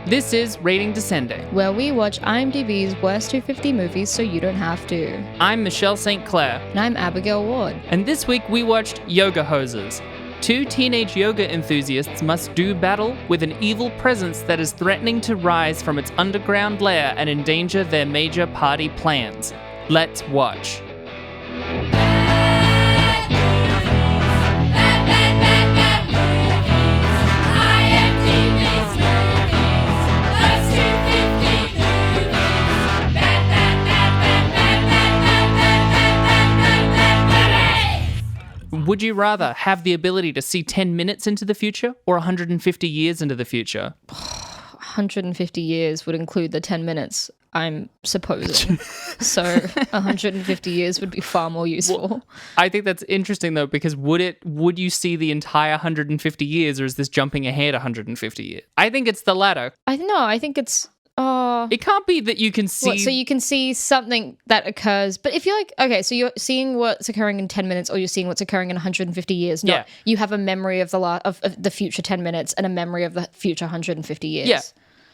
This is Rating Descending. where we watch IMDb's worst 250 movies so you don't have to. I'm Michelle St. Clair. And I'm Abigail Ward. And this week we watched Yoga Hosers. Two teenage yoga enthusiasts must do battle with an evil presence that is threatening to rise from its underground lair and endanger their major party plans. Let's watch. Would you rather have the ability to see 10 minutes into the future or 150 years into the future? 150 years would include the 10 minutes, I'm supposing. So 150 years would be far more useful. Well, I think that's interesting though, because would you see the entire 150 years, or is this jumping ahead 150 years? I think it's the latter. I think it's... It can't be that you can see... So you can see something that occurs, but if you're like, okay, so you're seeing what's occurring in 10 minutes or you're seeing what's occurring in 150 years, not you have a memory of the future 10 minutes and a memory of the future 150 years. Yeah.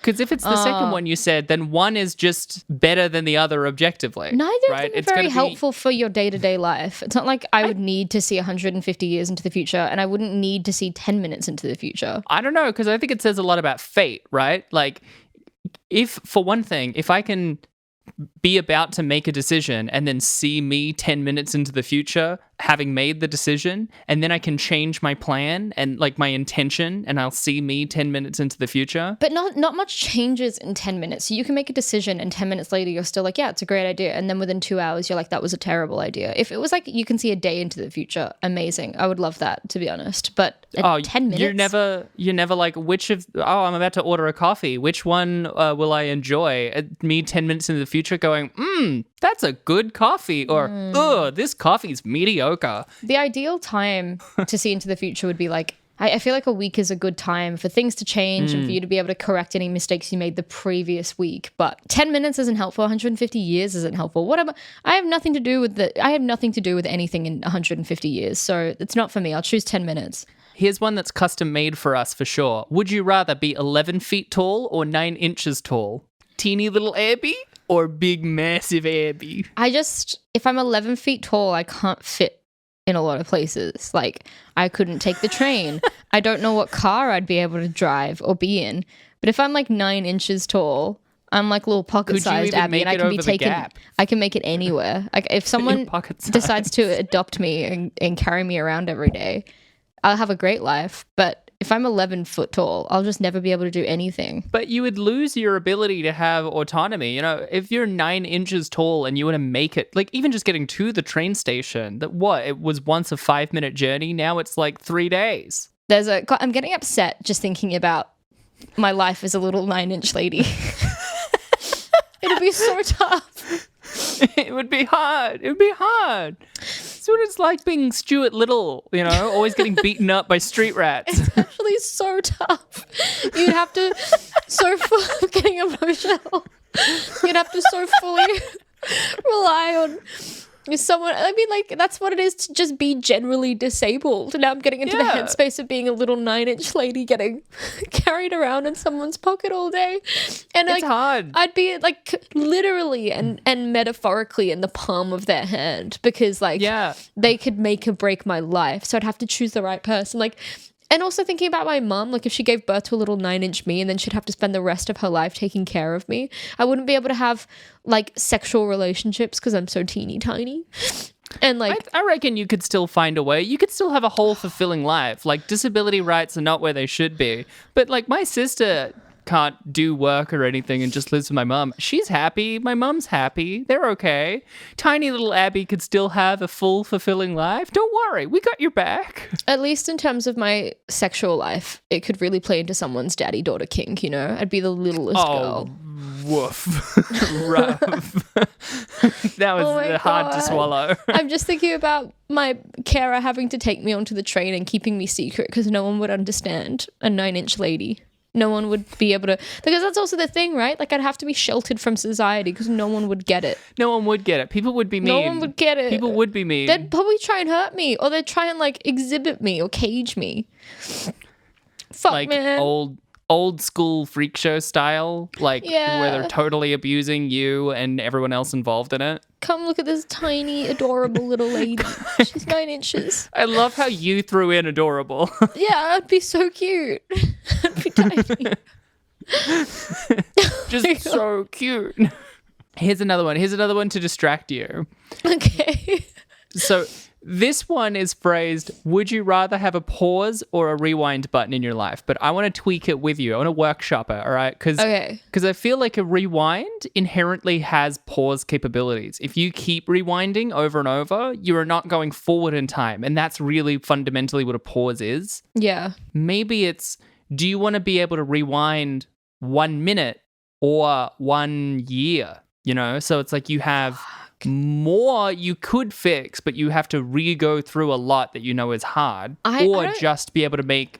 Because if it's the second one you said, then one is just better than the other objectively. Neither right? of them are very helpful for your day-to-day life. It's not like I would need to see 150 years into the future and I wouldn't need to see 10 minutes into the future. I don't know, because I think it says a lot about fate, right? Like, if, for one thing, if I can be about to make a decision and then see me 10 minutes into the future having made the decision, and then I can change my plan and like my intention, and I'll see me 10 minutes into the future. But not much changes in 10 minutes. So you can make a decision and 10 minutes later you're still like, yeah, it's a great idea. And then within 2 hours you're like, that was a terrible idea. If it was like you can see a day into the future, amazing. I would love that, to be honest. But 10 minutes? You're never like, I'm about to order a coffee. Which one will I enjoy? Me 10 minutes into the future going, that's a good coffee. Or, this coffee's mediocre. The ideal time to see into the future would be like, I feel like a week is a good time for things to change and for you to be able to correct any mistakes you made the previous week. But 10 minutes isn't helpful. 150 years isn't helpful. I have nothing to do with anything in 150 years. So it's not for me. I'll choose 10 minutes. Here's one that's custom made for us for sure. Would you rather be 11 feet tall or 9 inches tall? Teeny little Abby or big massive Abby? If I'm 11 feet tall, I can't fit in a lot of places. Like, I couldn't take the train. I don't know what car I'd be able to drive or be in. But if I'm like 9 inches tall, I'm like little pocket-sized Abby, and I can be taken. I can make it anywhere. Like, if someone decides to adopt me and carry me around every day, I'll have a great life. But if I'm 11 foot tall, I'll just never be able to do anything. But you would lose your ability to have autonomy. You know, if you're 9 inches tall and you want to make it, like even just getting to the train station, it was once a 5-minute journey. Now it's like 3 days. I'm getting upset just thinking about my life as a little 9-inch lady. It'll be so tough. It would be hard. It would be hard. It's what it's like being Stuart Little, always getting beaten up by street rats. It's actually so tough. You'd have to getting emotional. You'd have to so fully rely on someone. I mean, like, that's what it is to just be generally disabled. Now I'm getting into the headspace of being a little 9-inch lady getting carried around in someone's pocket all day. And it's hard. I'd be like literally and metaphorically in the palm of their hand, because they could make or break my life. So I'd have to choose the right person. Like, and also thinking about my mum, like if she gave birth to a little 9-inch me and then she'd have to spend the rest of her life taking care of me, I wouldn't be able to have like sexual relationships because I'm so teeny tiny. And like, I reckon you could still find a way. You could still have a whole fulfilling life. Like, disability rights are not where they should be. But like, my sister can't do work or anything and just lives with my mum. She's happy. My mum's happy. They're okay. Tiny little Abby could still have a full, fulfilling life. Don't worry. We got your back. At least in terms of my sexual life, it could really play into someone's daddy-daughter kink, I'd be the littlest girl. Woof. Rough. That was hard to swallow. I'm just thinking about my carer having to take me onto the train and keeping me secret because no one would understand a 9-inch lady. No one would be able to, because that's also the thing, right? Like, I'd have to be sheltered from society because no one would get it. No one would get it. People would be mean. No one would get it. People would be mean. They'd probably try and hurt me, or they'd try and like exhibit me or cage me. Fuck, like man. old school freak show style, like Yeah. where they're totally abusing you and everyone else involved in it. Come look at this tiny, adorable little lady. She's 9 inches. I love how you threw in adorable. Yeah, I'd be so cute. I'd be tiny. Just so cute. Here's another one. Here's another one to distract you. Okay. So this one is phrased, would you rather have a pause or a rewind button in your life? But I want to tweak it with you. I want to workshop it, all right? Because I feel like a rewind inherently has pause capabilities. If you keep rewinding over and over, you are not going forward in time. And that's really fundamentally what a pause is. Yeah. Maybe it's, do you want to be able to rewind 1 minute or 1 year? You know, so it's like you have more you could fix, but you have to re-go through a lot that you know is hard, or just be able to make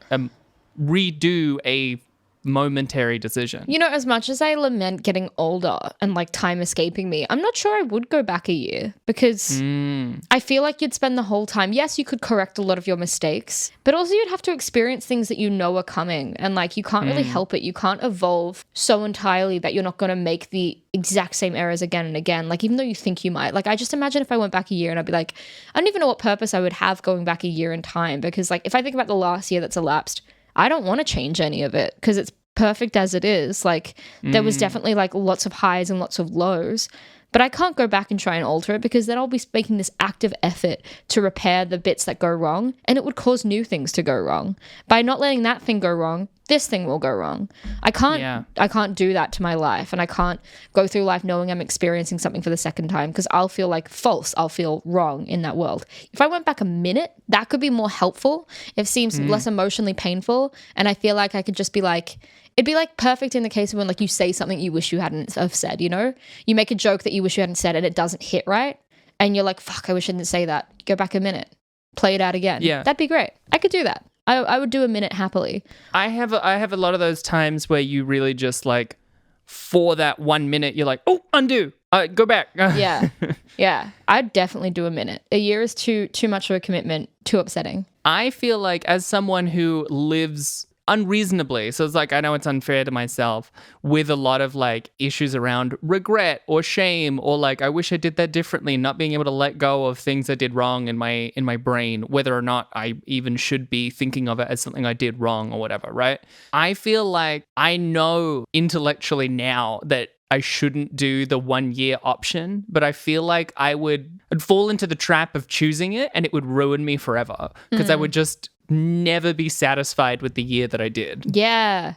redo a momentary decision. You know, as much as I lament getting older and like time escaping me, I'm not sure I would go back a year because I feel like you'd spend the whole time. Yes, you could correct a lot of your mistakes, but also you'd have to experience things that you know are coming, and like you can't really help it. You can't evolve so entirely that you're not going to make the exact same errors again and again. Like even though you think you might, like I just imagine if I went back a year and I'd be like, I don't even know what purpose I would have going back a year in time, because like if I think about the last year that's elapsed, I don't want to change any of it because it's perfect as it is. Like there was definitely like lots of highs and lots of lows, but I can't go back and try and alter it because then I'll be making this active effort to repair the bits that go wrong, and it would cause new things to go wrong. By not letting that thing go wrong, this thing will go wrong. I can't do that to my life, and I can't go through life knowing I'm experiencing something for the second time because I'll feel like false. I'll feel wrong in that world. If I went back a minute, that could be more helpful. It seems less emotionally painful, and I feel like I could just be like, it'd be like perfect in the case of when like you say something you wish you hadn't have said, you know? You make a joke that you wish you hadn't said and it doesn't hit right, and you're like, fuck, I wish I didn't say that. Go back a minute, play it out again. Yeah. That'd be great. I could do that. I would do a minute happily. I have a lot of those times where you really just like, for that 1 minute, you're like, oh, undo, go back. Yeah. Yeah. I'd definitely do a minute. A year is too much of a commitment, too upsetting. I feel like as someone who lives unreasonably, so it's like, I know it's unfair to myself, with a lot of like issues around regret or shame, or like I wish I did that differently, not being able to let go of things I did wrong in my brain, whether or not I even should be thinking of it as something I did wrong or whatever, right? I feel like I know intellectually now that I shouldn't do the 1 year option, but I feel like I'd fall into the trap of choosing it, and it would ruin me forever because I would just never be satisfied with the year that I did. Yeah.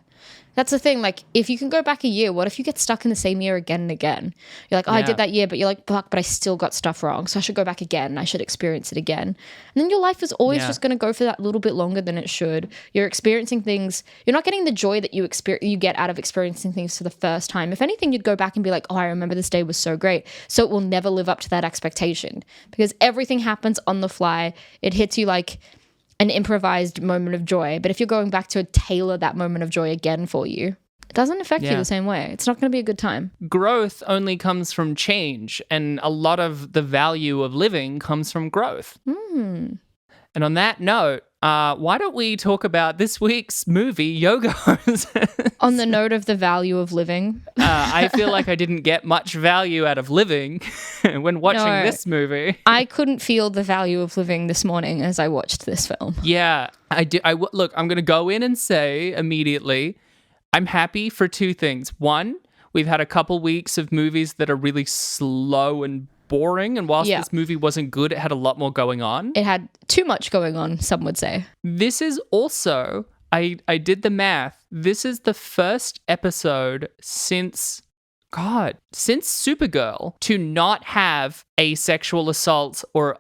That's the thing. Like, if you can go back a year, what if you get stuck in the same year again and again? You're like, I did that year, but you're like, fuck, but I still got stuff wrong. So I should go back again. I should experience it again. And then your life is always just going to go for that little bit longer than it should. You're experiencing things. You're not getting the joy that you get out of experiencing things for the first time. If anything, you'd go back and be like, oh, I remember this day was so great. So it will never live up to that expectation because everything happens on the fly. It hits you like an improvised moment of joy. But if you're going back to tailor that moment of joy again for you, it doesn't affect you the same way. It's not going to be a good time. Growth only comes from change, and a lot of the value of living comes from growth. And on that note, why don't we talk about this week's movie, Yo-Go's? On the note of the value of living. I feel like I didn't get much value out of living when watching this movie. I couldn't feel the value of living this morning as I watched this film. Yeah, I did. Look, I'm going to go in and say immediately, I'm happy for two things. One, we've had a couple weeks of movies that are really slow and boring, and whilst this movie wasn't good, it had a lot more going on. It had too much going on, some would say. This is also, I did the math, this is the first episode since Supergirl to not have a sexual assault or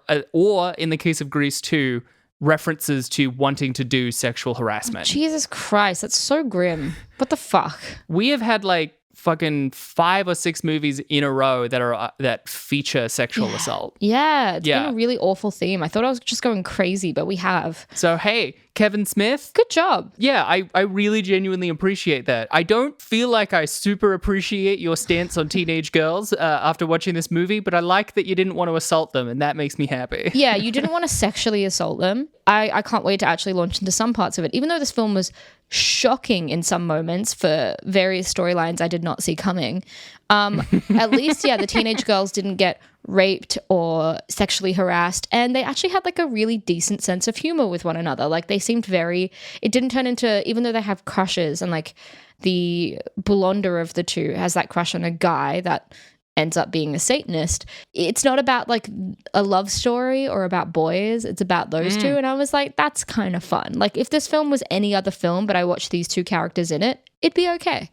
in the case of Grease 2, references to wanting to do sexual harassment. Jesus Christ, that's so grim. What the fuck? We have had like fucking 5 or 6 movies in a row that feature sexual assault. Yeah, it's been a really awful theme. I thought I was just going crazy, but we have. So hey, Kevin Smith. Good job. Yeah, I really genuinely appreciate that. I don't feel like I super appreciate your stance on teenage girls after watching this movie, but I like that you didn't want to assault them, and that makes me happy. Yeah, you didn't want to sexually assault them. I can't wait to actually launch into some parts of it, even though this film was shocking in some moments for various storylines I did not see coming. At least, yeah, the teenage girls didn't get raped or sexually harassed, and they actually had like a really decent sense of humor with one another. Like they seemed it didn't turn into, even though they have crushes, and like the blonder of the two has that crush on a guy that ends up being a Satanist. It's not about like a love story or about boys. It's about those two. And I was like, that's kind of fun. Like if this film was any other film, but I watched these two characters in it, it'd be okay.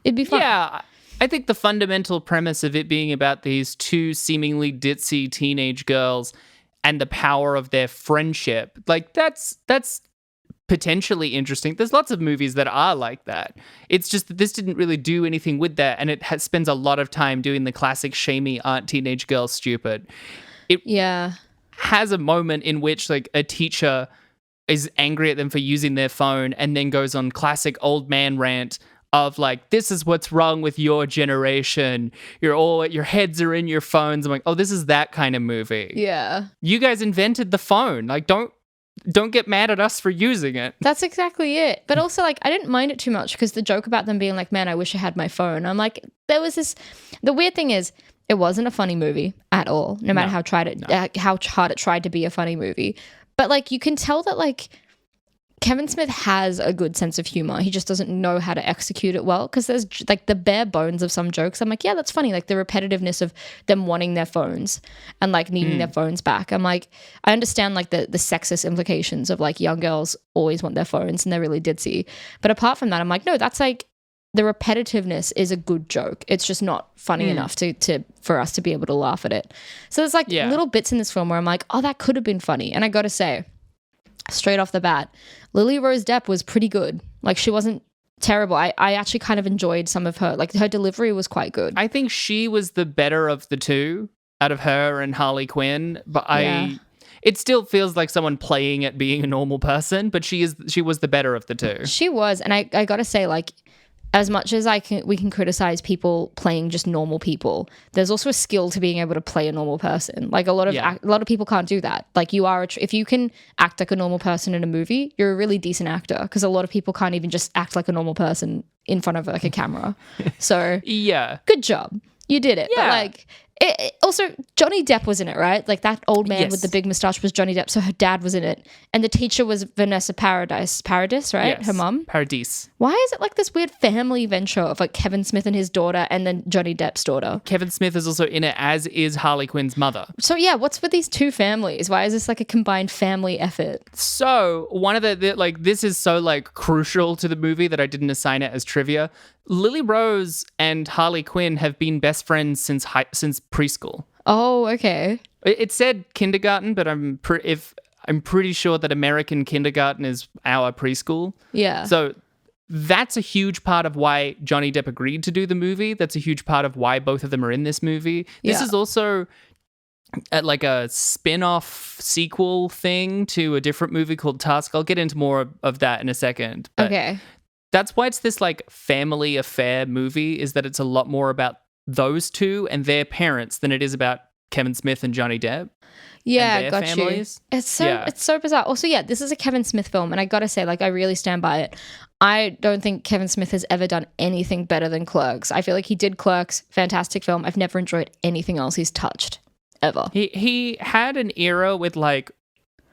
It'd be fun. Yeah. I think the fundamental premise of it being about these two seemingly ditzy teenage girls and the power of their friendship, like that's potentially interesting. There's lots of movies that are like that. It's just that this didn't really do anything with that, and it spends a lot of time doing the classic shamey aren't teenage girls stupid. It has a moment in which like a teacher is angry at them for using their phone and then goes on classic old man rant of like, this is what's wrong with your generation. Your heads are in your phones. I'm like, oh, this is that kind of movie. Yeah. You guys invented the phone. Like, don't get mad at us for using it. That's exactly it. But also, like, I didn't mind it too much because the joke about them being like, man, I wish I had my phone. I'm like, there was this. The weird thing is, it wasn't a funny movie at all, no matter how hard it tried to be a funny movie. But, like, you can tell that, like, Kevin Smith has a good sense of humor. He just doesn't know how to execute it well because there's like the bare bones of some jokes. I'm like, yeah, that's funny. Like the repetitiveness of them wanting their phones and like needing their phones back. I'm like, I understand like the sexist implications of like young girls always want their phones and they're really ditzy. But apart from that, I'm like, no, that's like the repetitiveness is a good joke. It's just not funny enough for us to be able to laugh at it. So there's like little bits in this film where I'm like, oh, that could have been funny. And I got to say, straight off the bat, Lily Rose Depp was pretty good. Like she wasn't terrible. I actually kind of enjoyed some of her, like her delivery was quite good. I think she was the better of the two out of her and Harley Quinn, but it still feels like someone playing at being a normal person, but she was the better of the two. She was, and I gotta say, like, as much as we can criticize people playing just normal people, there's also a skill to being able to play a normal person. Like a lot of people can't do that. Like you are, if you can act like a normal person in a movie, you're a really decent actor. Because a lot of people can't even just act like a normal person in front of like a camera. So good job, you did it. Yeah. But like. Also, Johnny Depp was in it, right? Like that old man with the big mustache was Johnny Depp. So her dad was in it. And the teacher was Vanessa Paradis, right? Yes. Her mom? Paradis. Why is it like this weird family venture of like Kevin Smith and his daughter and then Johnny Depp's daughter? Kevin Smith is also in it, as is Harley Quinn's mother. So yeah, what's with these two families? Why is this like a combined family effort? So one of the like, this is so like crucial to the movie that I didn't assign it as trivia. Lily Rose and Harley Quinn have been best friends since preschool. Oh, okay. It said kindergarten, but I'm pretty sure that American kindergarten is our preschool. Yeah. So that's a huge part of why Johnny Depp agreed to do the movie. That's a huge part of why both of them are in this movie. This is also like a spin-off sequel thing to a different movie called Tusk. I'll get into more of that in a second. Okay. That's why it's this like family affair movie, is that it's a lot more about those two and their parents than it is about Kevin Smith and Johnny Depp. Yeah, got families. You. It's so bizarre. Also, yeah, this is a Kevin Smith film, and I gotta say, like, I really stand by it. I don't think Kevin Smith has ever done anything better than Clerks. I feel like he did Clerks, fantastic film. I've never enjoyed anything else he's touched, ever. He had an era with like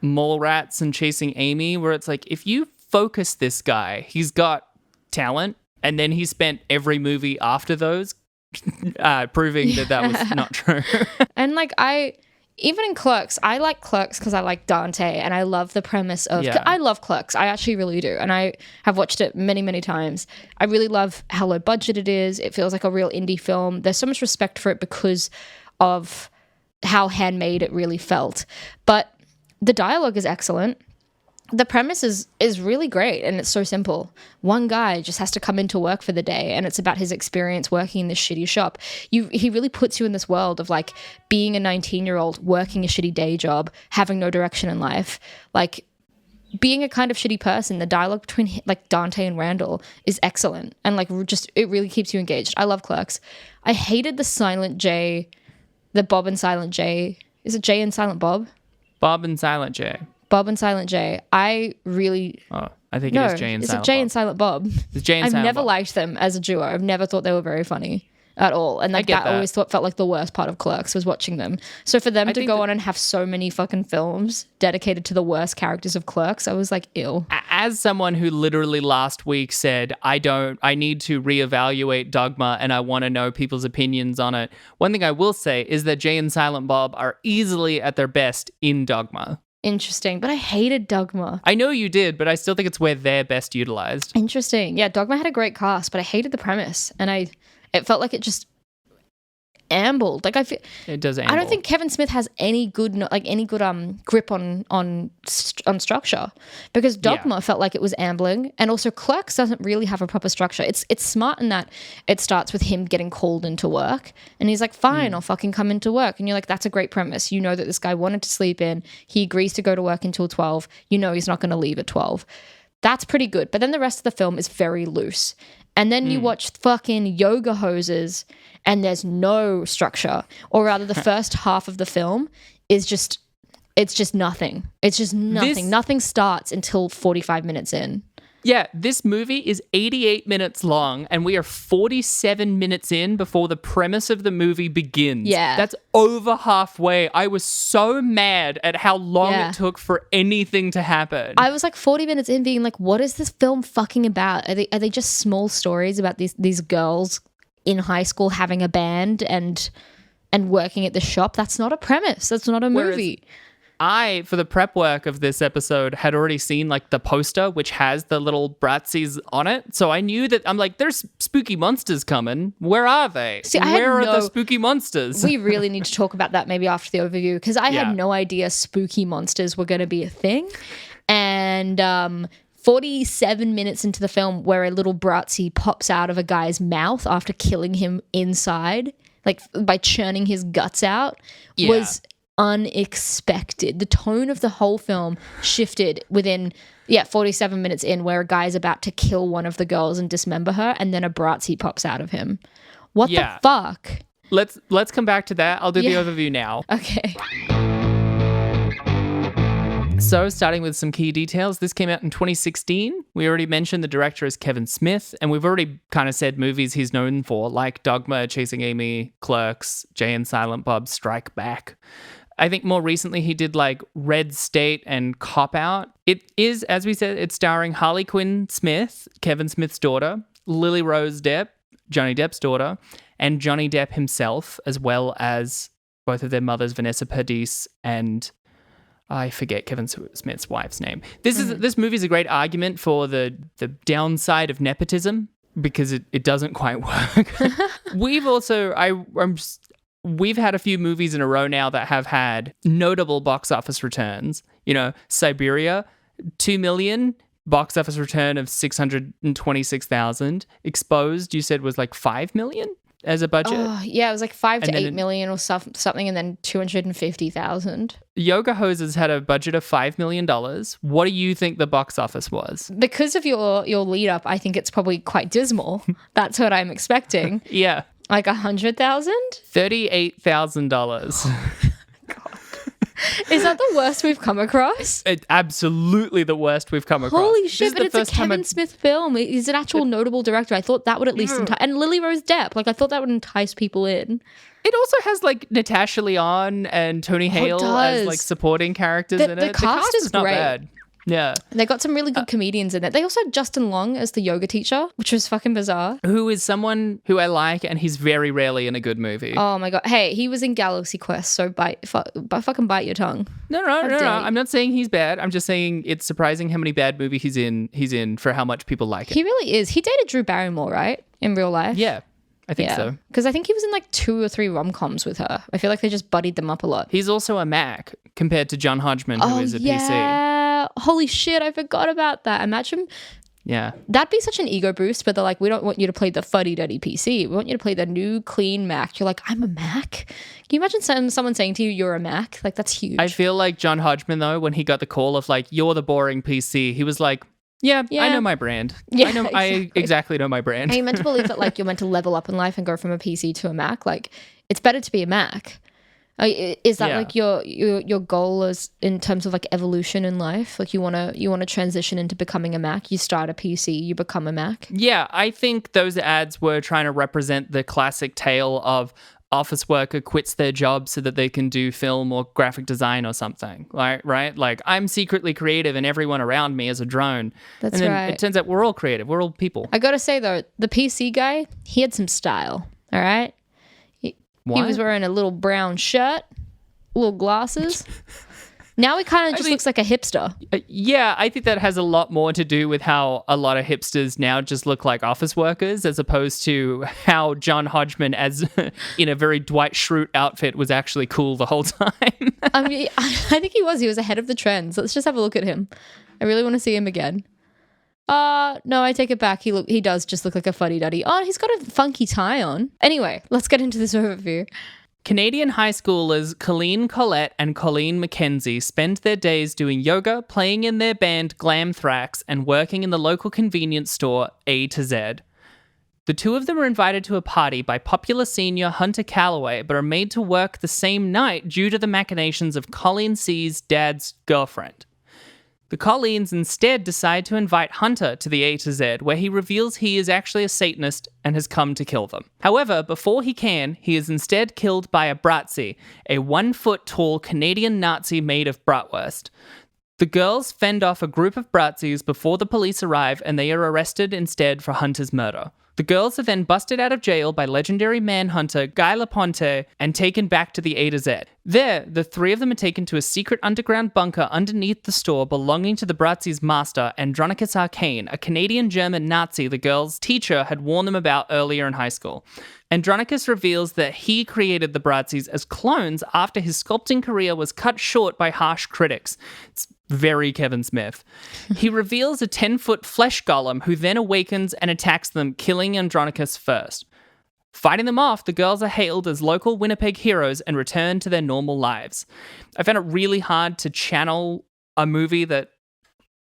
Mallrats and Chasing Amy, where it's like, if you focus this guy, he's got talent, and then he spent every movie after those proving that was not true. And like even in Clerks, I like Clerks because I like Dante and I love the premise of I love Clerks. I actually really do, and I have watched it many times. I really love how low budget it is. It feels like a real indie film. There's so much respect for it because of how handmade it really felt, but the dialogue is excellent. The premise is really great, and it's so simple. One guy just has to come into work for the day, and it's about his experience working in this shitty shop. He really puts you in this world of like being a 19-year-old working a shitty day job, having no direction in life. Like being a kind of shitty person, the dialogue between like Dante and Randall is excellent, and like just it really keeps you engaged. I love Clerks. I hated the Silent J, the Bob and Silent J. Is it Jay and Silent Bob? Bob and Silent J. Bob and Silent J. I really I think no. it is Jay and Is Silent it Jay Bob. and Silent Bob? It's Jay and I've Silent never Bob. liked them as a duo. I've never thought they were very funny at all, and like get that. always felt like the worst part of Clerks was watching them. So for them to think go that- on and have so many fucking films dedicated to the worst characters of Clerks, I was like, ew. As someone who literally last week said, I need to reevaluate Dogma and I want to know people's opinions on it. One thing I will say is that Jay and Silent Bob are easily at their best in Dogma. Interesting, but I hated Dogma. I know you did, but I still think it's where they're best utilized. Interesting. Yeah, Dogma had a great cast, but I hated the premise, and it felt like it just ambled. Like It does amble. I don't think Kevin Smith has any good grip on structure, because Dogma felt like it was ambling, and also Clerks doesn't really have a proper structure. It's smart in that it starts with him getting called into work, and he's like, fine, I'll fucking come into work, and you're like, that's a great premise. You know that this guy wanted to sleep in, he agrees to go to work until 12, you know he's not going to leave at 12. That's pretty good. But then the rest of the film is very loose. And then you watch fucking yoga hoses and there's no structure. Or rather, the first half of the film is just, it's just nothing. It's just nothing. Nothing starts until 45 minutes in. Yeah, this movie is 88 minutes long and we are 47 minutes in before the premise of the movie begins. Yeah. That's over halfway. I was so mad at how long it took for anything to happen. I was like 40 minutes in being like, what is this film fucking about? Are they just small stories about these girls in high school having a band and working at the shop? That's not a premise. That's not a movie. I, for the prep work of this episode, had already seen like the poster, which has the little Bratzis on it. So I knew that I'm like, there's spooky monsters coming. Where are they? See, Where are the spooky monsters? We really need to talk about that maybe after the overview, because I had no idea spooky monsters were going to be a thing. And 47 minutes into the film, where a little Bratzi pops out of a guy's mouth after killing him inside, like by churning his guts out, was unexpected. The tone of the whole film shifted within 47 minutes in, where a guy's about to kill one of the girls and dismember her, and then a Bratzi pops out of him. What the fuck? Let's come back to that. I'll do the overview now. Okay. So, starting with some key details, this came out in 2016. We already mentioned the director is Kevin Smith, and we've already kind of said movies he's known for, like Dogma, Chasing Amy, Clerks, Jay and Silent Bob Strike Back. I think more recently he did like Red State and Cop Out. It is, as we said, it's starring Harley Quinn Smith, Kevin Smith's daughter, Lily Rose Depp, Johnny Depp's daughter, and Johnny Depp himself, as well as both of their mothers, Vanessa Paradis and I forget Kevin Smith's wife's name. This movie is a great argument for the downside of nepotism, because it doesn't quite work. We've had a few movies in a row now that have had notable box office returns. You know, Siberia, 2 million, box office return of 626,000. Exposed, you said, was like 5 million as a budget. Oh, yeah, it was like 5 to 8 million or something, and then 250,000. Yoga Hoses had a budget of $5 million. What do you think the box office was? Because of your lead up, I think it's probably quite dismal. That's what I'm expecting. Yeah. Like 100,000? $38,000. Is that the worst we've come across? Absolutely the worst we've come across. Holy shit, but it's a Kevin Smith film. He's an actual notable director. I thought that would at least entice... And Lily Rose Depp. Like, I thought that would entice people in. It also has, like, Natasha Lyonne and Tony Hale as, like, supporting characters in it. The cast is not great. bad. Yeah. They got some really good comedians in it. They also had Justin Long as the yoga teacher, which was fucking bizarre. Who is someone who I like, and he's very rarely in a good movie. Oh my God. Hey, he was in Galaxy Quest, so fucking bite your tongue. No. I'm not saying he's bad. I'm just saying it's surprising how many bad movies he's in for how much people like it. He really is. He dated Drew Barrymore, right? In real life? Yeah. I think so. Because I think he was in like 2 or 3 rom-coms with her. I feel like they just buddied them up a lot. He's also a Mac compared to John Hodgman, who is a PC. Yeah. Holy shit, I forgot about that. Imagine Yeah. That'd be such an ego boost, but they're like, we don't want you to play the fuddy-duddy PC. We want you to play the new, clean Mac. You're like, I'm a Mac? Can you imagine someone saying to you, you're a Mac? Like, that's huge. I feel like John Hodgman, though, when he got the call of like, you're the boring PC, he was like, yeah, I know my brand. Yeah, I exactly know my brand. Are you meant to believe that like you're meant to level up in life and go from a PC to a Mac? Like, it's better to be a Mac. Is that like your goal is in terms of like evolution in life? Like you wanna transition into becoming a Mac. You start a PC, you become a Mac. Yeah, I think those ads were trying to represent the classic tale of office worker quits their job so that they can do film or graphic design or something. Right? Like I'm secretly creative and everyone around me is a drone. That's and then right. It turns out we're all creative. We're all people. I gotta say though, the PC guy, he had some style. All right. He was wearing a little brown shirt, little glasses. Now he kind of just looks like a hipster. Yeah, I think that has a lot more to do with how a lot of hipsters now just look like office workers as opposed to how John Hodgman as in a very Dwight Schrute outfit was actually cool the whole time. I mean, I think he was ahead of the trends. Let's just have a look at him. I really want to see him again. No, I take it back. He does just look like a fuddy-duddy. Oh, he's got a funky tie on. Anyway, let's get into this overview. Canadian high schoolers Colleen Collette and Colleen McKenzie spend their days doing yoga, playing in their band Glam Thrax, and working in the local convenience store A to Z. The two of them are invited to a party by popular senior Hunter Calloway, but are made to work the same night due to the machinations of Colleen C's dad's girlfriend. The Colleens instead decide to invite Hunter to the A to Z, where he reveals he is actually a Satanist and has come to kill them. However, before he can, he is instead killed by a Bratzis, a 1-foot-tall Canadian Nazi made of bratwurst. The girls fend off a group of Bratzis before the police arrive, and they are arrested instead for Hunter's murder. The girls are then busted out of jail by legendary manhunter Guy Laponte and taken back to the A to Z. There, the three of them are taken to a secret underground bunker underneath the store belonging to the Bratzis' master, Andronicus Arcane, a Canadian-German Nazi the girls' teacher had warned them about earlier in high school. Andronicus reveals that he created the Bratzis as clones after his sculpting career was cut short by harsh critics. It's very Kevin Smith. He reveals a 10-foot flesh golem who then awakens and attacks them, killing Andronicus first. Fighting them off, the girls are hailed as local Winnipeg heroes and return to their normal lives. I found it really hard to channel a movie that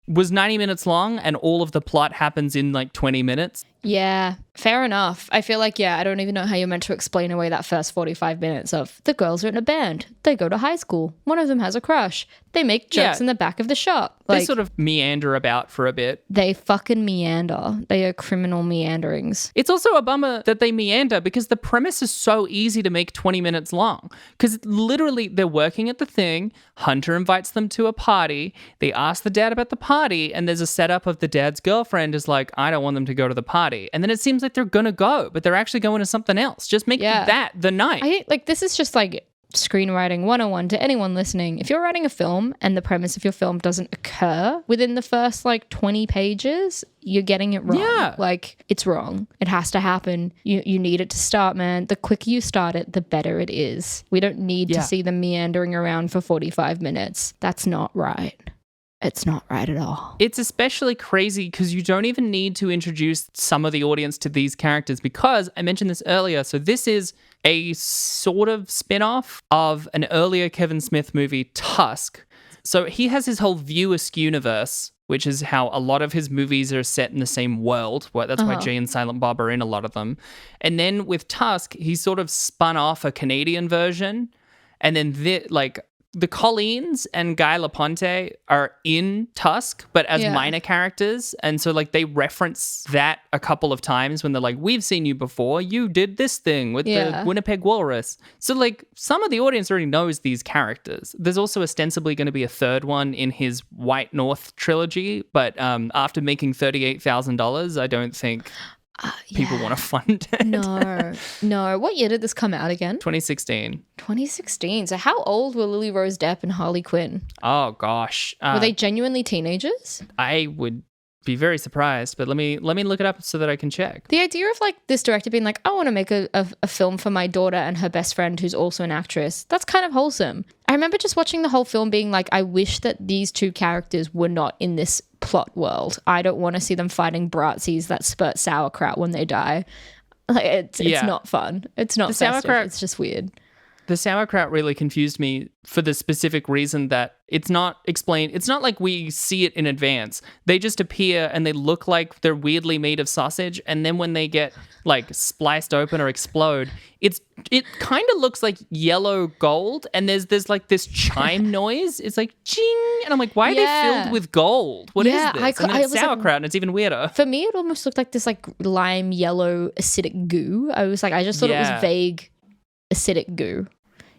was 90 minutes long and all of the plot happens in like 20 minutes. Yeah, fair enough. I feel like, I don't even know how you're meant to explain away that first 45 minutes of the girls are in a band. They go to high school. One of them has a crush. They make jokes in the back of the shop. They sort of meander about for a bit. They fucking meander. They are criminal meanderings. It's also a bummer that they meander because the premise is so easy to make 20 minutes long. Because literally they're working at the thing. Hunter invites them to a party. They ask the dad about the party. And there's a setup of the dad's girlfriend is like, I don't want them to go to the party. And then it seems like they're going to go, but they're actually going to something else. Just make that the night. I think like this is just like screenwriting 101 to anyone listening. If you're writing a film and the premise of your film doesn't occur within the first like 20 pages, you're getting it wrong. Yeah. Like it's wrong. It has to happen. You need it to start, man. The quicker you start it, the better it is. We don't need to see them meandering around for 45 minutes. That's not right. It's not right at all. It's especially crazy because you don't even need to introduce some of the audience to these characters because I mentioned this earlier. So this is a sort of spin-off of an earlier Kevin Smith movie, Tusk. So he has his whole View Askew universe, which is how a lot of his movies are set in the same world. That's why Jay and Silent Bob are in a lot of them. And then with Tusk, he sort of spun off a Canadian version. And then the Colleens and Guy Laponte are in Tusk, but as minor characters. And so like they reference that a couple of times when they're like, we've seen you before. You did this thing with the Winnipeg Walrus. So like some of the audience already knows these characters. There's also ostensibly going to be a third one in his White North trilogy. But after making $38,000, I don't think people want to fund it. No. What year did this come out again? 2016. 2016. So how old were Lily Rose Depp and Harley Quinn? Oh, gosh. Were they genuinely teenagers? I would be very surprised, but let me look it up so that I can check. The idea of like this director being like, I want to make a film for my daughter and her best friend who's also an actress, that's kind of wholesome. I remember just watching the whole film being like, I wish that these two characters were not in this plot world. I don't want to see them fighting Bratzis that spurt sauerkraut when they die. Like it's not fun. It's not festive. It's just weird. The sauerkraut really confused me for the specific reason that it's not explained. It's not like we see it in advance. They just appear and they look like they're weirdly made of sausage. And then when they get like spliced open or explode, it kind of looks like yellow gold. And there's like this chime noise. It's like ching. And I'm like, why are they filled with gold? What is this? And then it's sauerkraut and it's even weirder. For me, it almost looked like this like lime yellow acidic goo. I was like, I just thought it was vague acidic goo.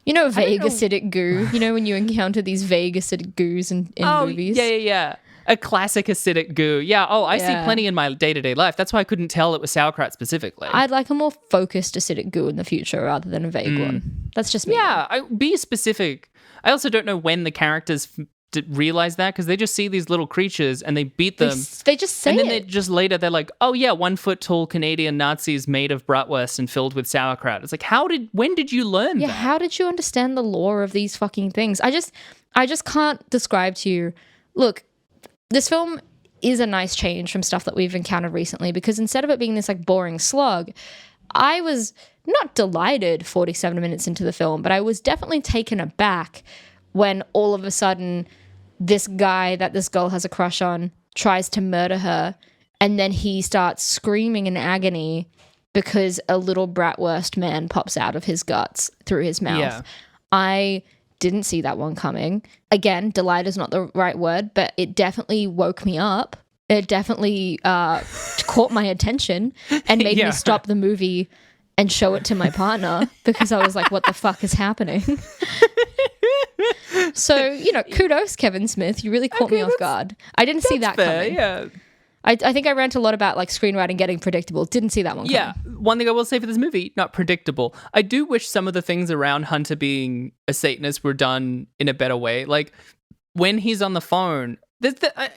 You know, vague acidic goo. You know, when you encounter these vague acidic goos in movies. Yeah. A classic acidic goo. Yeah. Oh, I see plenty in my day-to-day life. That's why I couldn't tell it was sauerkraut specifically. I'd like a more focused acidic goo in the future rather than a vague one. That's just me. Yeah, be specific. I also don't know when the characters realize that because they just see these little creatures and they beat them. They just say it. And then later they're like, oh yeah, 1 foot tall Canadian Nazis made of bratwurst and filled with sauerkraut. It's like, when did you learn that? Yeah, how did you understand the lore of these fucking things? I just can't describe to you. Look, this film is a nice change from stuff that we've encountered recently because instead of it being this like boring slog, I was not delighted 47 minutes into the film, but I was definitely taken aback when all of a sudden this guy that this girl has a crush on tries to murder her, and then he starts screaming in agony because a little bratwurst man pops out of his guts through his mouth. Yeah. I didn't see that one coming. Again, delight is not the right word, but it definitely woke me up. It definitely caught my attention and made me stop the movie and show it to my partner because I was like, what the fuck is happening? So, kudos, Kevin Smith. You really caught me off guard. I didn't see that coming. Yeah. I think I rant a lot about like screenwriting getting predictable. Didn't see that one coming. Yeah. One thing I will say for this movie, not predictable. I do wish some of the things around Hunter being a Satanist were done in a better way. Like when he's on the phone,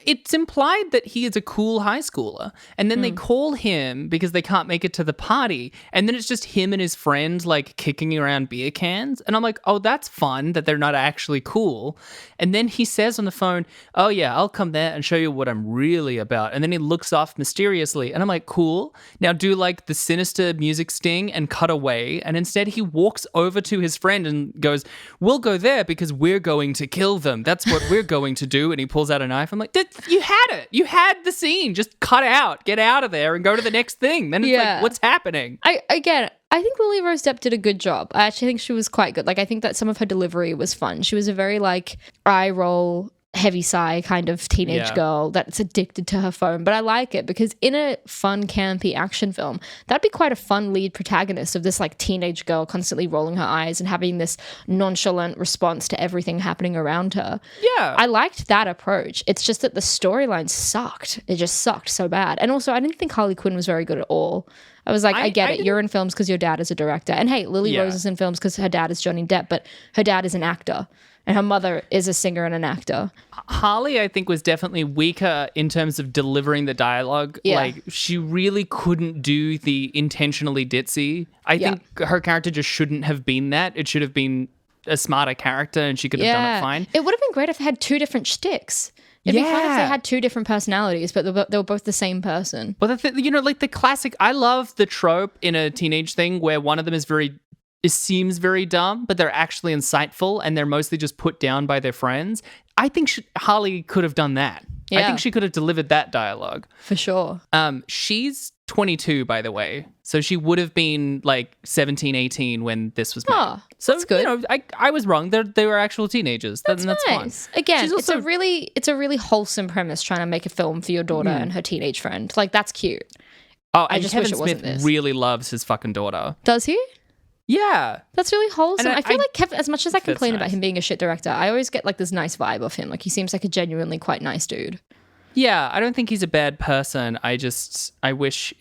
it's implied that he is a cool high schooler. And then they call him because they can't make it to the party. And then it's just him and his friend like kicking around beer cans. And I'm like, oh, that's fun that they're not actually cool. And then he says on the phone, oh yeah, I'll come there and show you what I'm really about. And then he looks off mysteriously. And I'm like, cool. Now do like the sinister music sting and cut away. And instead he walks over to his friend and goes, we'll go there because we're going to kill them. That's what we're going to do. And he pulls out a knife. I'm like, you had it. You had the scene. Just cut out. Get out of there and go to the next thing. Then it's like, what's happening? I get it. I think Lily Rose Depp did a good job. I actually think she was quite good. Like, I think that some of her delivery was fun. She was a very, like, eye roll, heavy sigh kind of teenage girl that's addicted to her phone. But I like it because in a fun, campy action film, that'd be quite a fun lead protagonist of this, like, teenage girl constantly rolling her eyes and having this nonchalant response to everything happening around her. Yeah. I liked that approach. It's just that the storyline sucked. It just sucked so bad. And also, I didn't think Harley Quinn was very good at all. I was like, I get it. You're in films because your dad is a director. And hey, Lily Rose is in films because her dad is Johnny Depp, but her dad is an actor. And her mother is a singer and an actor. Harley, I think, was definitely weaker in terms of delivering the dialogue. Yeah. Like, she really couldn't do the intentionally ditzy. I think her character just shouldn't have been that. It should have been a smarter character and she could have done it fine. It would have been great if they had two different shticks. It'd be fun if they had two different personalities, but they were both the same person. Well, like the classic, I love the trope in a teenage thing where one of them seems very dumb, but they're actually insightful and they're mostly just put down by their friends. I think Harley could have done that. Yeah. I think she could have delivered that dialogue. For sure. She's 22, by the way. So she would have been like 17, 18 when this was made. Oh, so, that's good. I was wrong. They were actual teenagers. That's nice. Fine. Again, it's a really wholesome premise trying to make a film for your daughter and her teenage friend. Like, that's cute. Oh, and Kevin Smith really loves his fucking daughter. Does he? Yeah. That's really wholesome. I feel like Kevin, as much as I complain about him being a shit director, I always get like this nice vibe of him. Like, he seems like a genuinely quite nice dude. Yeah, I don't think he's a bad person. I wish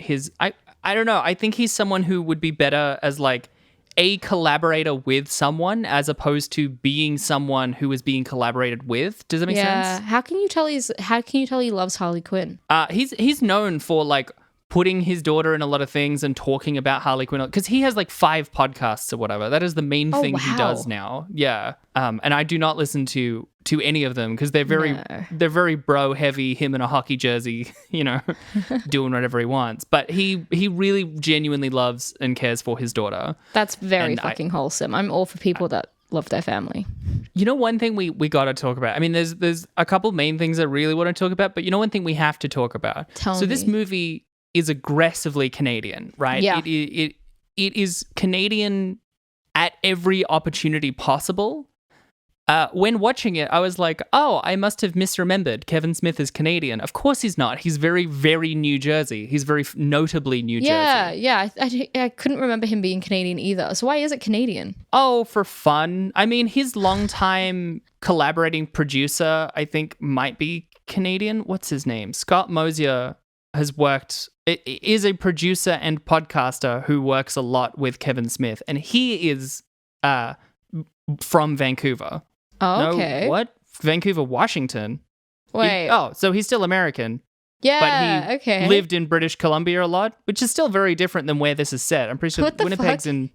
I don't know. I think he's someone who would be better as like a collaborator with someone as opposed to being someone who is being collaborated with. Does that make sense? How can you tell he loves Harley Quinn? He's known for like putting his daughter in a lot of things and talking about Harley Quinn because he has like 5 podcasts or whatever. That is the main thing he does now. Yeah. And I do not listen to any of them because they're very bro heavy, him in a hockey jersey, doing whatever he wants. But he really genuinely loves and cares for his daughter. That's very fucking wholesome. I'm all for people that love their family. One thing we got to talk about. I mean, there's a couple main things I really want to talk about, but one thing we have to talk about. Tell me. This movie is aggressively Canadian, right? Yeah. It is Canadian at every opportunity possible. When watching it, I was like, oh, I must have misremembered. Kevin Smith is Canadian. Of course he's not. He's very, very New Jersey. He's very notably New Jersey. Yeah. I couldn't remember him being Canadian either. So why is it Canadian? Oh, for fun. I mean, his longtime collaborating producer, I think, might be Canadian. What's his name? Scott Mosier is a producer and podcaster who works a lot with Kevin Smith, and he is from Vancouver. Oh, okay. No, what? Vancouver, Washington. Wait. So he's still American. Yeah, but he lived in British Columbia a lot, which is still very different than where this is set. I'm pretty sure Winnipeg's in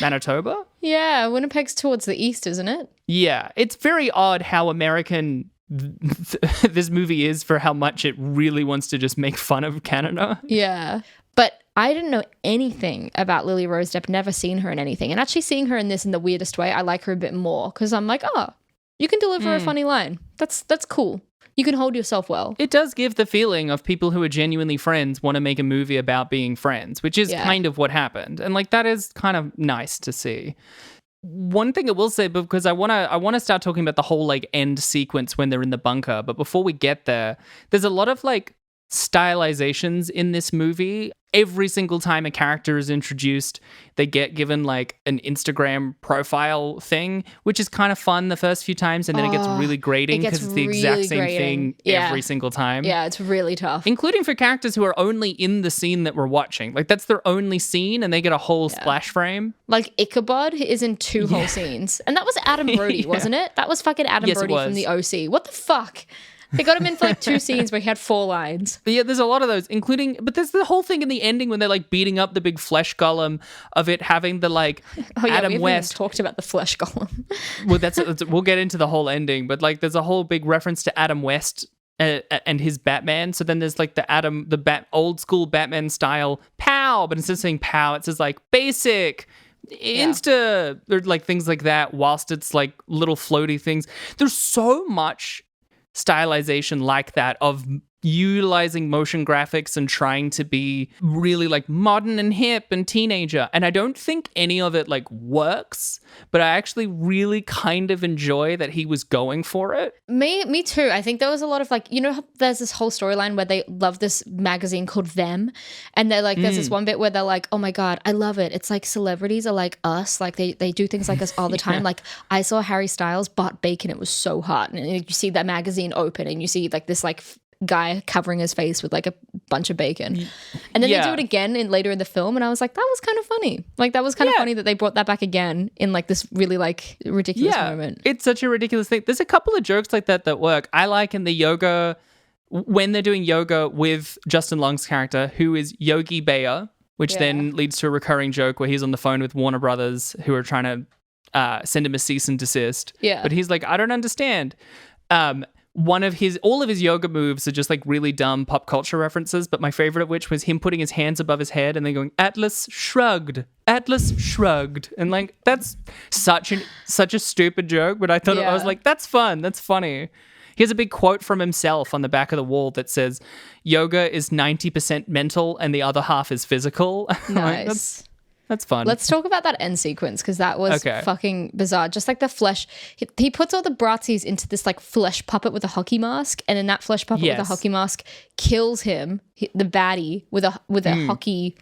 Manitoba. Yeah, Winnipeg's towards the east, isn't it? Yeah, it's very odd how American this movie is for how much it really wants to just make fun of Canada. Yeah. But I didn't know anything about Lily Rose Depp, never seen her in anything. And actually seeing her in this in the weirdest way, I like her a bit more because I'm like, oh, you can deliver a funny line. That's cool. You can hold yourself well. It does give the feeling of people who are genuinely friends want to make a movie about being friends, which is kind of what happened. And like that is kind of nice to see. One thing I will say, because I want to start talking about the whole like end sequence when they're in the bunker, but before we get there, there's a lot of like stylizations in this movie. Every single time a character is introduced, they get given like an Instagram profile thing, which is kind of fun the first few times, and then it gets really grating because it's the exact same thing every single time. Yeah, it's really tough. Including for characters who are only in the scene that we're watching. Like that's their only scene and they get a whole splash frame. Like Ichabod is in 2 whole scenes. And that was Adam Brody, wasn't it? That was fucking Adam Brody from the OC. What the fuck? They got him in for like 2 scenes where he had 4 lines. But yeah, there's a lot of those, but there's the whole thing in the ending when they're like beating up the big flesh golem of it having the like Adam West. We talked about the flesh golem. Well, we'll get into the whole ending, but like there's a whole big reference to Adam West and his Batman. So then there's like the old school Batman style pow, but instead of saying pow, it says like basic. Insta, or like things like that, whilst it's like little floaty things. There's so much stylization like that of utilizing motion graphics and trying to be really like modern and hip and teenager. And I don't think any of it like works, but I actually really kind of enjoy that he was going for it. Me too. I think there was a lot of like, there's this whole storyline where they love this magazine called Them. And they're like, there's this one bit where they're like, oh my God, I love it. It's like celebrities are like us. Like they do things like us all the time. Like I saw Harry Styles butt bacon. It was so hot. And you see that magazine open and you see like this like guy covering his face with like a bunch of bacon, and then they do it again later in the film, and I was like, that was kind of funny. Like that was kind of funny that they brought that back again in like this really like ridiculous moment. It's such a ridiculous thing. There's a couple of jokes like that work. I like in the yoga when they're doing yoga with Justin Long's character, who is Yogi Bear, which then leads to a recurring joke where he's on the phone with Warner Brothers, who are trying to send him a cease and desist. Yeah, but he's like, I don't understand. All of his yoga moves are just like really dumb pop culture references, but my favorite of which was him putting his hands above his head and then going, Atlas shrugged. And like, that's such a stupid joke, but I thought I was like, that's fun. That's funny. He has a big quote from himself on the back of the wall that says, yoga is 90% mental and the other half is physical. Nice. That's fun. Let's talk about that end sequence because that was fucking bizarre. Just like the flesh, he puts all the Bratzis into this like flesh puppet with a hockey mask, and then that flesh puppet with a hockey mask kills him, the baddie, with a hockey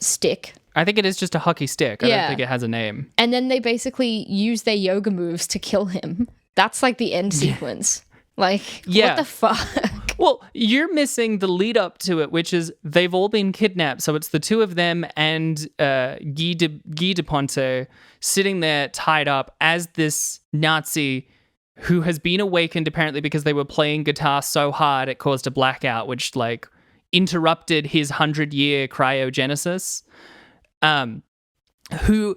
stick. I think it is just a hockey stick. I don't think it has a name. And then they basically use their yoga moves to kill him. That's like the end sequence. Like, what the fuck? Well, you're missing the lead up to it, which is they've all been kidnapped. So it's the two of them and Guy de Ponte sitting there tied up as this Nazi who has been awakened apparently because they were playing guitar so hard it caused a blackout, which like interrupted his 100-year cryogenesis. Who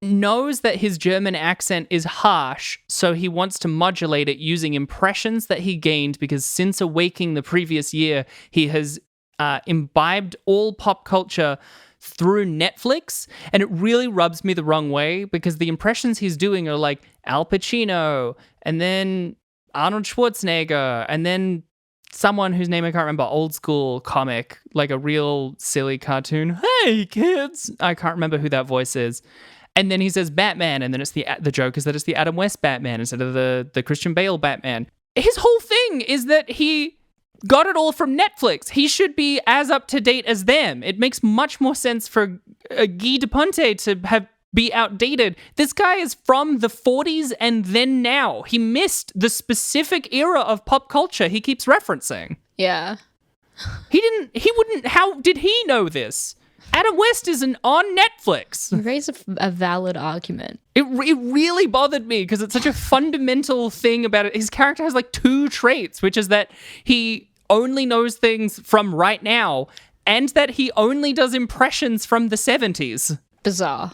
knows that his German accent is harsh, so he wants to modulate it using impressions that he gained because since awaking the previous year, he has imbibed all pop culture through Netflix, and it really rubs me the wrong way because the impressions he's doing are like Al Pacino, and then Arnold Schwarzenegger, and then someone whose name I can't remember, old school comic, like a real silly cartoon. Hey, kids! I can't remember who that voice is. And then he says Batman, and then it's the joke is that it's the Adam West Batman instead of the Christian Bale Batman. His whole thing is that he got it all from Netflix. He should be as up to date as them. It makes much more sense for Guy de Ponte to be outdated. This guy is from the 40s and then now. He missed the specific era of pop culture he keeps referencing. Yeah. How did he know this? Adam West isn't on Netflix. You raise a valid argument. It really bothered me because it's such a fundamental thing about it. His character has like two traits, which is that he only knows things from right now and that he only does impressions from the 70s. Bizarre.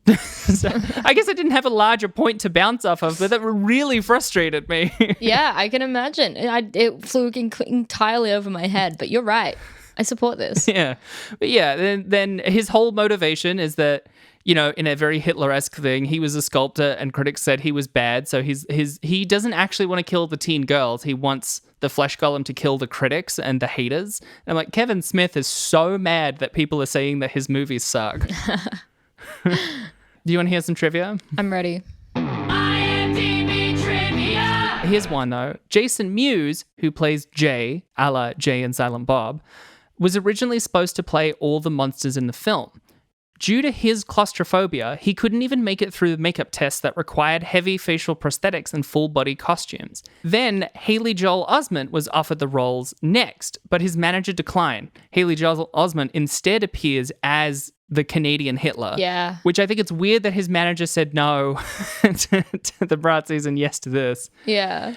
So, I guess I didn't have a larger point to bounce off of, but that really frustrated me. Yeah, I can imagine. It flew entirely over my head, but you're right. I support this. Yeah. But yeah, then his whole motivation is that, you know, in a very Hitler-esque thing, he was a sculptor and critics said he was bad. So he doesn't actually want to kill the teen girls. He wants the flesh golem to kill the critics and the haters. And I'm like, Kevin Smith is so mad that people are saying that his movies suck. Do you want to hear some trivia? I'm ready. Here's one, though. Jason Mewes, who plays Jay, a la Jay and Silent Bob, was originally supposed to play all the monsters in the film. Due to his claustrophobia, he couldn't even make it through the makeup tests that required heavy facial prosthetics and full-body costumes. Then, Haley Joel Osment was offered the roles next, but his manager declined. Haley Joel Osment instead appears as the Canadian Hitler. Yeah. Which I think it's weird that his manager said no to the Bratzis and yes to this. Yeah.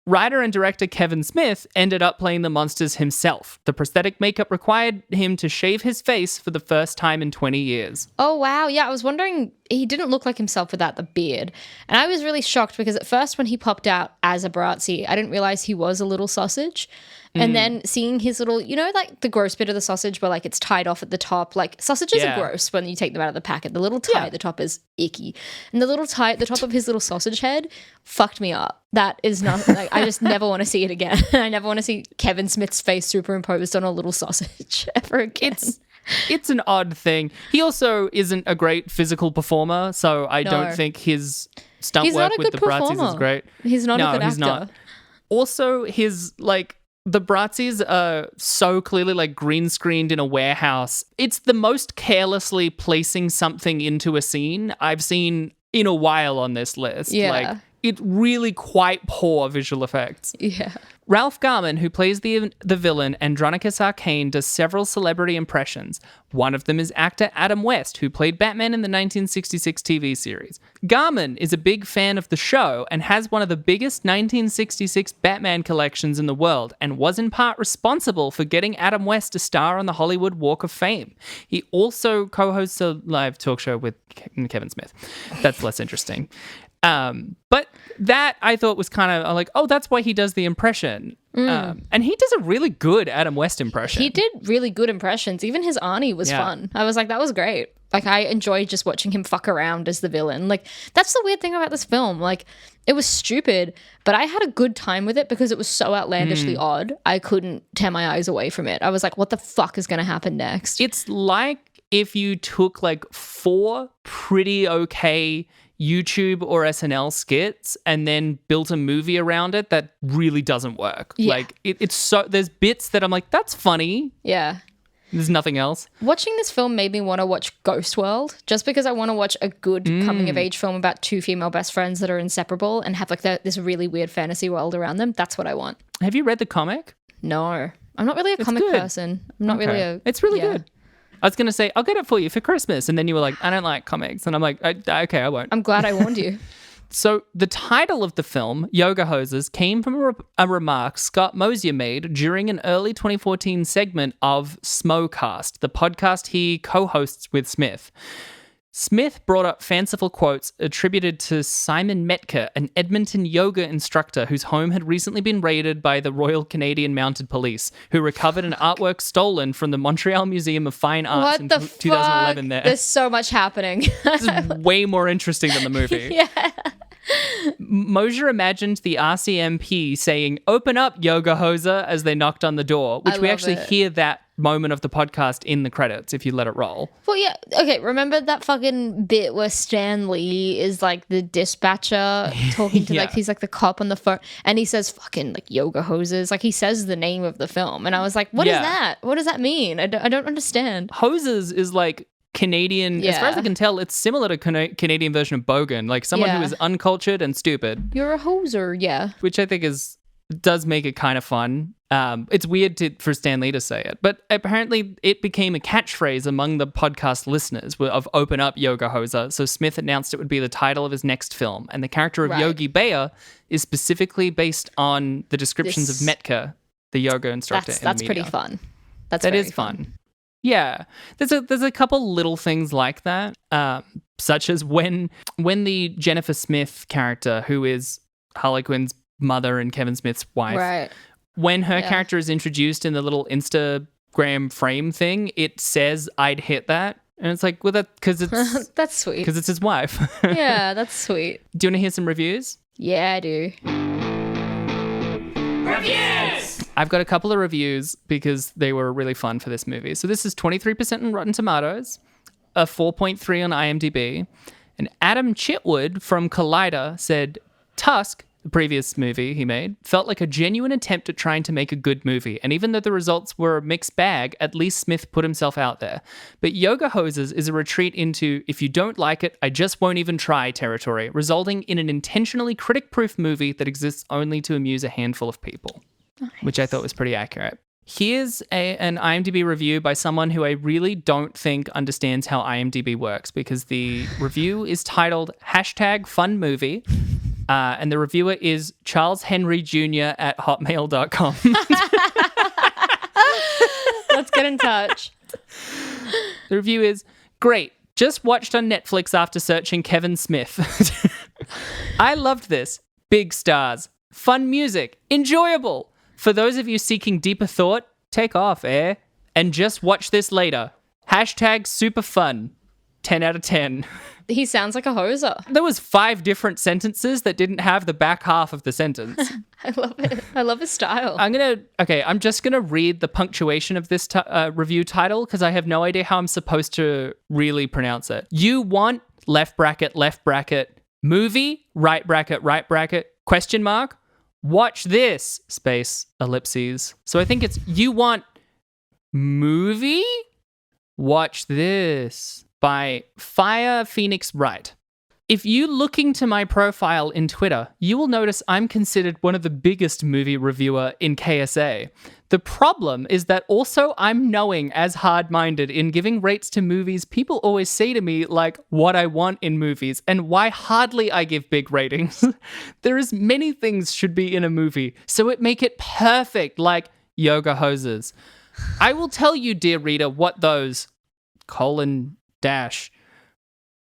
Writer and director Kevin Smith ended up playing the monsters himself. The prosthetic makeup required him to shave his face for the first time in 20 years. Oh, wow. Yeah, I was wondering, he didn't look like himself without the beard. And I was really shocked because at first when he popped out as a Bratzi, I didn't realize he was a little sausage. And then seeing his little, you know, like the gross bit of the sausage where like it's tied off at the top. Like sausages are gross when you take them out of the packet. The little tie at the top is icky. And the little tie at the top of his little sausage head fucked me up. That is not, like, I just never want to see it again. I never want to see Kevin Smith's face superimposed on a little sausage ever again. It's an odd thing. He also isn't a great physical performer, so I don't think his stunt work with the Bratzis is great. He's not a good actor. He's not. Also, his, like, the Bratzis are so clearly like green screened in a warehouse. It's the most carelessly placing something into a scene I've seen in a while on this list. Yeah. Like, it's really quite poor visual effects. Yeah. Ralph Garman, who plays the villain Andronicus Arcane, does several celebrity impressions. One of them is actor Adam West, who played Batman in the 1966 TV series. Garman is a big fan of the show and has one of the biggest 1966 Batman collections in the world and was in part responsible for getting Adam West a star on the Hollywood Walk of Fame. He also co-hosts a live talk show with Kevin Smith. That's less interesting. But that I thought was kind of like, oh, that's why he does the impression. And he does a really good Adam West impression. He did really good impressions. Even his Arnie was fun. I was like, that was great. Like, I enjoyed just watching him fuck around as the villain. Like, that's the weird thing about this film. Like, it was stupid, but I had a good time with it because it was so outlandishly odd. I couldn't tear my eyes away from it. I was like, what the fuck is going to happen next? It's like if you took like 4 pretty okay YouTube or SNL skits and then built a movie around it that really doesn't work. Yeah. Like it's so there's bits that I'm like, that's funny. Yeah. There's nothing else. Watching this film made me want to watch Ghost World just because I want to watch a good coming of age film about 2 female best friends that are inseparable and have like this really weird fantasy world around them. That's what I want. Have you read the comic? No. I'm not really a comic good. person. I'm not really a... It's really yeah. good. I was going to say, I'll get it for you for Christmas. And then you were like, I don't like comics. And I'm like, okay, I won't. I'm glad I warned you. So the title of the film, Yoga Hosers, came from a remark Scott Mosier made during an early 2014 segment of Smocast, the podcast he co-hosts with Smith. Smith brought up fanciful quotes attributed to Simon Metka, an Edmonton yoga instructor whose home had recently been raided by the Royal Canadian Mounted Police, who recovered an artwork stolen from the Montreal Museum of Fine Arts in 2011 there. There's so much happening. This is way more interesting than the movie. Yeah. Mosier imagined the RCMP saying, "Open up, yoga hoser," as they knocked on the door, which we actually hear that moment of the podcast in the credits if you let it roll. Well, yeah. Okay, remember that fucking bit where Stan Lee is like the dispatcher talking to he's like the cop on the phone and he says fucking like yoga hoses. Like he says the name of the film. And I was like, what is that? What does that mean? I don't understand. Hoses is like Canadian, as far as I can tell, it's similar to Canadian version of bogan, like someone who is uncultured and stupid. You're a hoser, yeah. Which I think does make it kind of fun. It's weird for Stan Lee to say it, but apparently it became a catchphrase among the podcast listeners of "Open Up, Yoga Hoser." So Smith announced it would be the title of his next film, and the character of Yogi Bear is specifically based on the descriptions of Metka, the yoga instructor. That's pretty fun. That is fun. Yeah, there's a couple little things like that, such as when the Jennifer Smith character, who is Harley Quinn's mother and Kevin Smith's wife, when her character is introduced in the little Instagram frame thing, it says "I'd hit that," and it's like, well, because it's that's sweet because it's his wife. Yeah, that's sweet. Do you want to hear some reviews? Yeah, I do. Reviews! I've got a couple of reviews because they were really fun for this movie. So this is 23% on Rotten Tomatoes, a 4.3 on IMDb, and Adam Chitwood from Collider said, "Tusk, the previous movie he made, felt like a genuine attempt at trying to make a good movie, and even though the results were a mixed bag, at least Smith put himself out there. But Yoga Hoses is a retreat into, if you don't like it, I just won't even try territory, resulting in an intentionally critic-proof movie that exists only to amuse a handful of people." Nice. Which I thought was pretty accurate. Here's an IMDb review by someone who I really don't think understands how IMDb works, because the review is titled #FunMovie. And the reviewer is Charles Henry Jr. at hotmail.com. Let's get in touch. The review is, "Great. Just watched on Netflix after searching Kevin Smith. I loved this. Big stars. Fun music. Enjoyable. For those of you seeking deeper thought, take off, and just watch this later. #super fun. 10 out of 10. He sounds like a hoser. There was 5 different sentences that didn't have the back half of the sentence. I love it. I love his style. I'm just going to read the punctuation of this review title because I have no idea how I'm supposed to really pronounce it. You want, left bracket, movie, right bracket, question mark, watch this, space, ellipses. So I think it's, you want movie, watch this, by Fire Phoenix Wright. If you look into my profile in Twitter, you will notice I'm considered one of the biggest movie reviewer in KSA. The problem is that also I'm knowing as hard-minded in giving rates to movies people always say to me like what I want in movies and why hardly I give big ratings. There is many things should be in a movie, so it make it perfect like Yoga Hoses. I will tell you, dear reader, what those :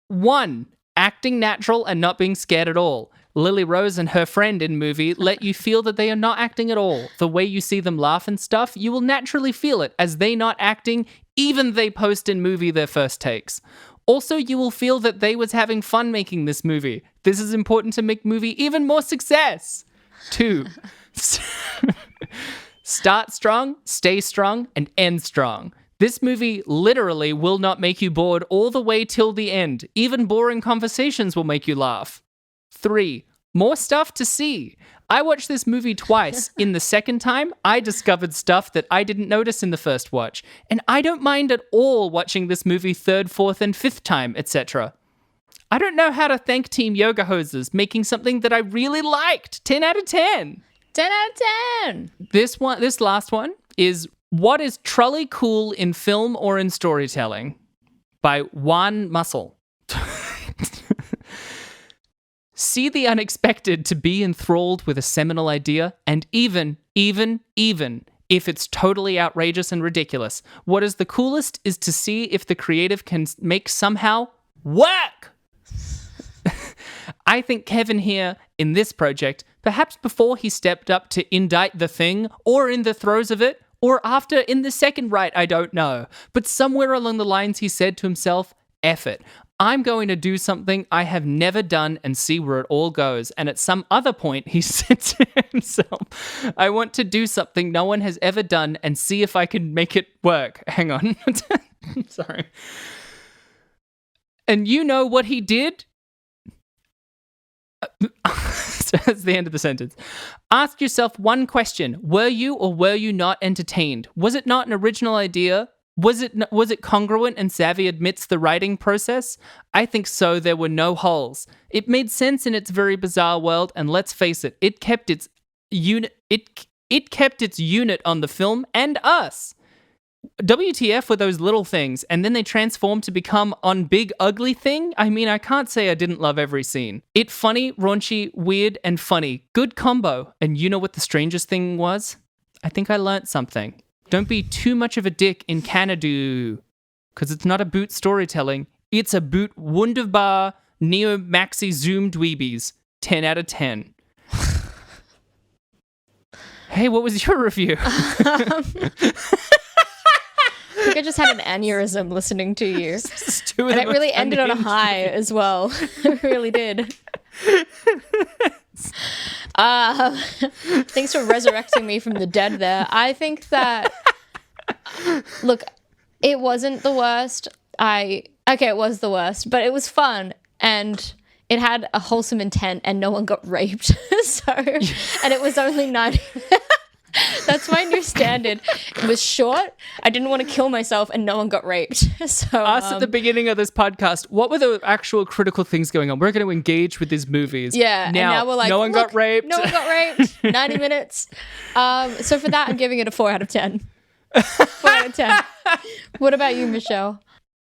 1, acting natural and not being scared at all. Lily Rose and her friend in movie let you feel that they are not acting at all. The way you see them laugh and stuff, you will naturally feel it as they not acting, even they post in movie their first takes. Also, you will feel that they was having fun making this movie. This is important to make movie even more success. 2, start strong, stay strong, and end strong. This movie literally will not make you bored all the way till the end. Even boring conversations will make you laugh. 3, more stuff to see. I watched this movie twice. In the second time, I discovered stuff that I didn't notice in the first watch. And I don't mind at all watching this movie 3rd, 4th, and 5th time, etc. I don't know how to thank Team Yoga Hoses, making something that I really liked. 10 out of 10. 10 out of 10. This last one is, what is truly cool in film or in storytelling? By Juan Muscle. See the unexpected to be enthralled with a seminal idea, and even if it's totally outrageous and ridiculous, what is the coolest is to see if the creative can make somehow work. I think Kevin here in this project, perhaps before he stepped up to indict the thing, or in the throes of it, or after in the second right, I don't know, but somewhere along the lines he said to himself, F it. I'm going to do something I have never done and see where it all goes. And at some other point, he said to himself, I want to do something no one has ever done and see if I can make it work. Hang on. Sorry. And you know what he did? So that's the end of the sentence. Ask yourself one question. Were you or were you not entertained? Was it not an original idea? Was it congruent and savvy amidst the writing process? I think so. There were no holes. It made sense in its very bizarre world, and let's face it, it kept its unit. It kept its unit on the film and us. WTF were those little things, and then they transformed to become on big ugly thing? I mean, I can't say I didn't love every scene. It funny, raunchy, weird, and funny. Good combo. And you know what the strangest thing was? I think I learnt something. Don't be too much of a dick in Canada, because it's not a boot storytelling. It's a boot wunderbar neo maxi zoom dweebies. 10 out of 10. Hey, what was your review? I think I just had an aneurysm listening to you. And it really ended on a high as well. It really did. Thanks for resurrecting me from the dead there. I think that, look, it wasn't the worst. It was the worst, but it was fun and it had a wholesome intent and no one got raped. And it was only 90 That's my new standard. It was short. I didn't want to kill myself, and no one got raped. So us at the beginning of this podcast, what were the actual critical things going on? We're going to engage with these movies. Yeah, and now we're like, no one got raped. No one got raped. 90 minutes. So for that, I'm giving it a 4 out of 10. 4 out of 10. What about you, Michelle?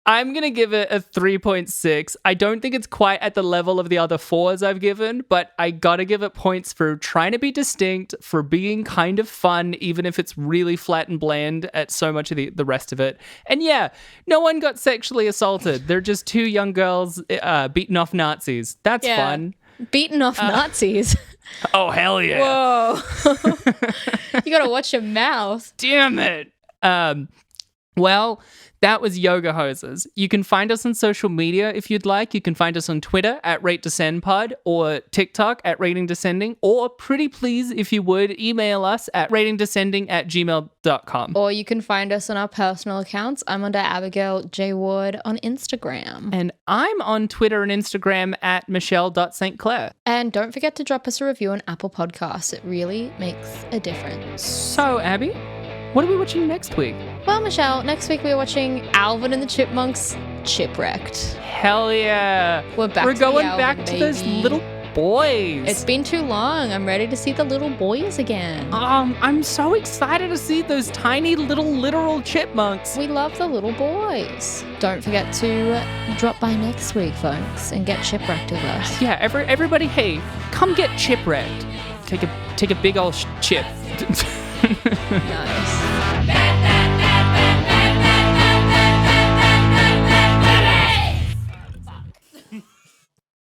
I'm going to give it a 3.6. I don't think it's quite at the level of the other 4s I've given, but I got to give it points for trying to be distinct, for being kind of fun, even if it's really flat and bland at so much of the rest of it. And yeah, no one got sexually assaulted. They're just two young girls beating off Nazis. That's fun. Beating off Nazis. Oh, hell yeah. Whoa. You got to watch your mouth. Damn it. Well, that was Yoga Hoses. You can find us on social media if you'd like. You can find us on Twitter at RateDescendPod or TikTok at RatingDescending, or pretty please, if you would, email us at ratingdescending@gmail.com. Or you can find us on our personal accounts. I'm under Abigail J. Ward on Instagram. And I'm on Twitter and Instagram at michelle.stclair. And don't forget to drop us a review on Apple Podcasts. It really makes a difference. So, Abby, what are we watching next week? Well, Michelle, next week we're watching Alvin and the Chipmunks Chipwrecked. Hell yeah. We're going Alvin, back to those little boys. It's been too long. I'm ready to see the little boys again. I'm so excited to see those tiny little literal chipmunks. We love the little boys. Don't forget to drop by next week, folks, and get chipwrecked with us. Yeah, everybody, hey, come get chipwrecked. Take a big old chip. Nice.